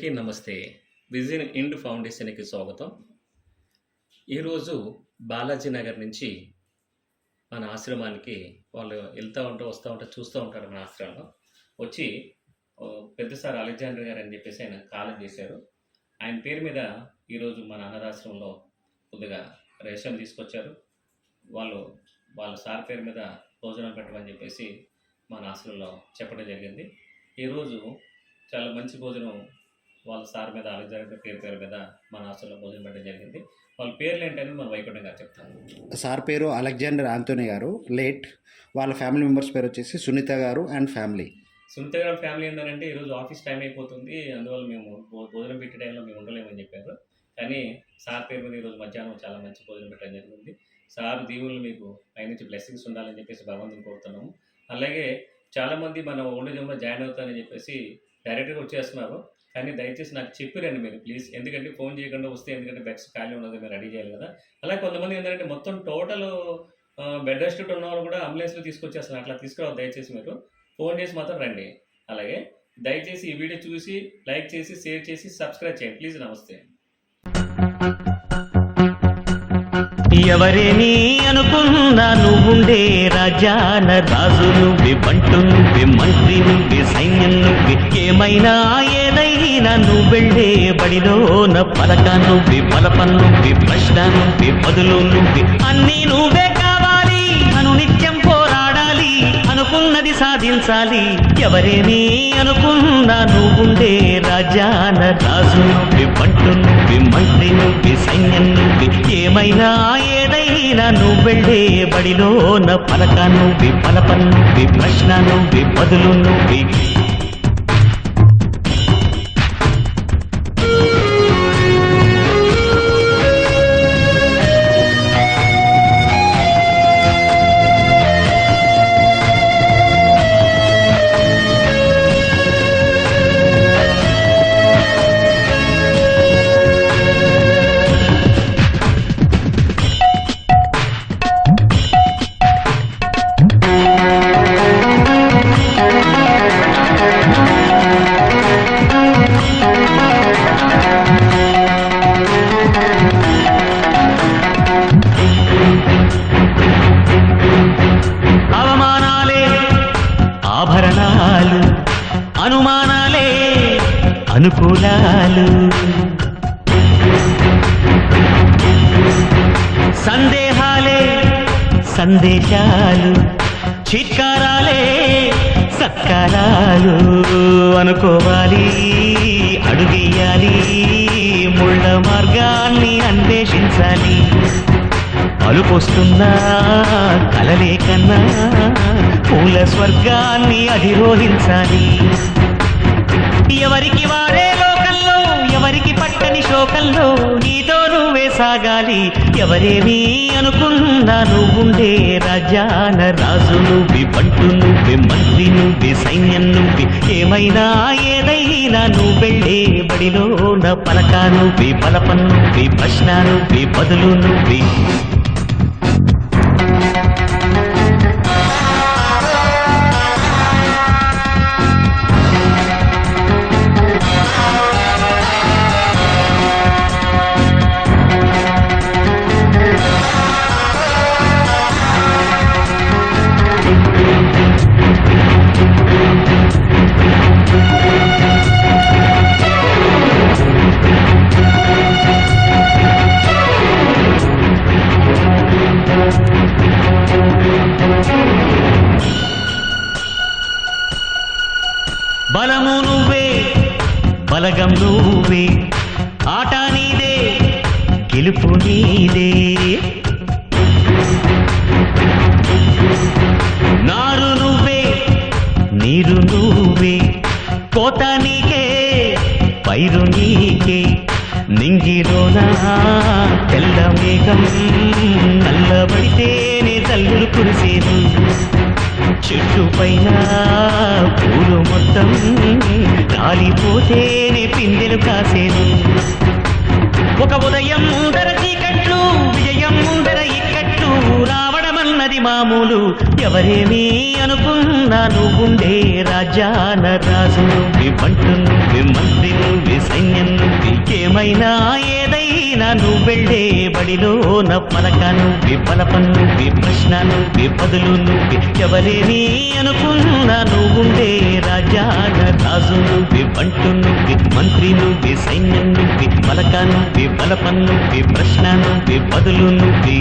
అందరికీ నమస్తే. విజన్ ఇండ్ ఫౌండేషన్‌కి స్వాగతం. ఈరోజు బాలాజీ నగర్ నుంచి మన ఆశ్రమానికి వాళ్ళు వెళ్తా ఉంటే, వస్తా ఉంటే చూస్తూ ఉంటారు మన ఆశ్రమంలో. వచ్చి పెద్ద సార్ అలెగ్జాండర్ గారు అని చెప్పేసి ఆయన కాలం చేశారు. ఆయన పేరు మీద ఈరోజు మన అనాథాశ్రమంలో కొద్దిగా రేషన్ తీసుకొచ్చారు. వాళ్ళ సార్ పేరు మీద భోజనం పెట్టమని చెప్పేసి మన ఆశ్రమంలో చెప్పడం జరిగింది. ఈరోజు చాలా మంచి భోజనం వాళ్ళ సార్ మీద అలెగ్జాండర్ పేరు మీద మన హాస్టల్లో భోజనం పెట్టడం జరిగింది. వాళ్ళ పేర్లు ఏంటని మన వైకుంఠం గారు చెప్తాను. సార్ పేరు అలెగ్జాండర్ ఆంటోనీ గారు, లేట్. వాళ్ళ ఫ్యామిలీ మెంబర్స్ పేరు వచ్చేసి సునీత గారు అండ్ ఫ్యామిలీ. సునీత గారి ఫ్యామిలీ ఏంటంటే ఈరోజు ఆఫీస్ టైం అయిపోతుంది, అందువల్ల మేము భోజనం పెట్టే టైంలో మేము ఉండలేమని చెప్పారు. కానీ సార్ పేరు మీద ఈరోజు మధ్యాహ్నం చాలా మంచి భోజనం పెట్టడం జరిగింది. సార్ దీవులు మీకు పైనుంచి బ్లెస్సింగ్స్ ఉండాలని చెప్పేసి భగవంతుని కోరుతున్నాము. అలాగే చాలామంది మన ఓల్డ్ ఏజ్లో జాయిన్ అవుతారని చెప్పేసి డైరెక్ట్గా వచ్చేస్తున్నారు. కానీ దయచేసి నాకు చెప్పిరండి మీరు ప్లీజ్, ఎందుకంటే ఫోన్ చేయకుండా వస్తే, ఎందుకంటే బెడ్స్ ఖాళీ ఉన్నది, మీరు రెడీ చేయాలి కదా. అలాగే కొంతమంది ఏంటంటే మొత్తం టోటల్ బెడ్ రెస్ట్ ఉన్న వాళ్ళు కూడా అంబులెన్స్లో తీసుకొచ్చేస్తున్నారు. అట్లా తీసుకురావద్దు, దయచేసి మీరు ఫోన్ చేసి మాత్రం రండి. అలాగే దయచేసి ఈ వీడియో చూసి లైక్ చేసి షేర్ చేసి సబ్స్క్రైబ్ చేయండి ప్లీజ్. నమస్తే. ఎవరేని అనుకున్నా నువ్వుండే రాజాన రాజు నువ్వే, బంటు నువ్వే, మంత్రి నువ్వే, సైన్యం నువ్వే, ఏమైనా ఏదైనా నువ్వెళ్ళే బడిలోన పలక నువ్వే, పలపం నువ్వే, ప్రశ్న నువ్వే, బదులు నువ్వే, అన్నీ నువ్వే కావాలి. అనునిత్యం పోరాడాలి, అనుకున్నది సాధించాలి. ఎవరేని అనుకున్నా నువ్వుండే రాజాన రాజు నువ్వే, బంటు నువ్వే, మంత్రి నువ్వే, సైన్యం నువ్వే, ఏమైనా ఏదైనా నువ్వెళ్ళే బడిలోన పలక నువ్వే, పలపం నువ్వే, ప్రశ్న నువ్వే, బదులు నువ్వే. ఆభరణాలు, అనుమానాలే అనుకూలాలు, సందేహాలే సందేశాలు, చిత్కారాలే సత్కారాలు. అనుకోవాలి, అడుగేయాలి, ముళ్ళ మార్గాన్ని అన్వేషించాలి. అలుపొస్తున్నా కలలే కన్నా పూల స్వర్గాన్ని అధిరోహించాలి. ఎవరికి వారే లోకంలో, ఎవరికి పట్టని శోకంలో, నీతో నువ్వే సాగాలి. ఎవరేమీ అనుకున్నా నువ్వుండే రాజాన రాజు నువ్వే, బంటు నువ్వే, మంత్రి నువ్వే, సైన్యం నువ్వే, ఏమైనా ఏదైనా నువ్వెళ్ళే బడిలోన పలక నువ్వే, పలపం నువ్వే, ప్రశ్న నువ్వే, బదులు నువ్వే. బలము నువ్వే, బలగం నువ్వే, ఆట నీదే, గెలుపు నీదే. నారు నువ్వే, నీరు నువ్వే, కోత నీకే, పైరు నీకే. నింగిలోనా తెల్ల మేఘం నల్లబడితేనే తల్లులు కురిసేను. చెట్టు పైన పూలు మొత్తం రాలిపోతేనే పిందెలు కాసేను. ఒక ఉదయం ముందర చీకట్లు, విజయం ముందర ఇక్కట్లు, రావడమన్నది మామూలు. ఎవరేమీ అనుకున్నా నువ్వుండే రాజాన రాజు నువ్వే, బంటు నువ్వే, మంత్రి నువ్వే, సైన్యం ఏమైనా ఏదైనా నువ్వు వెళ్ళే బడిలోన పలక నువ్వే పలప నువ్వే ప్రశ్న నువ్వే బదులు నువ్వే ఎవరేని అనుకున్నా నువ్వుండే రాజాన రాజు నువ్వే బంటు నువ్వే మంత్రి నువ్వే సైన్యం నువ్వే పలక నువ్వే బలప నువ్వే ప్రశ్న నువ్వే బదులు నువ్వే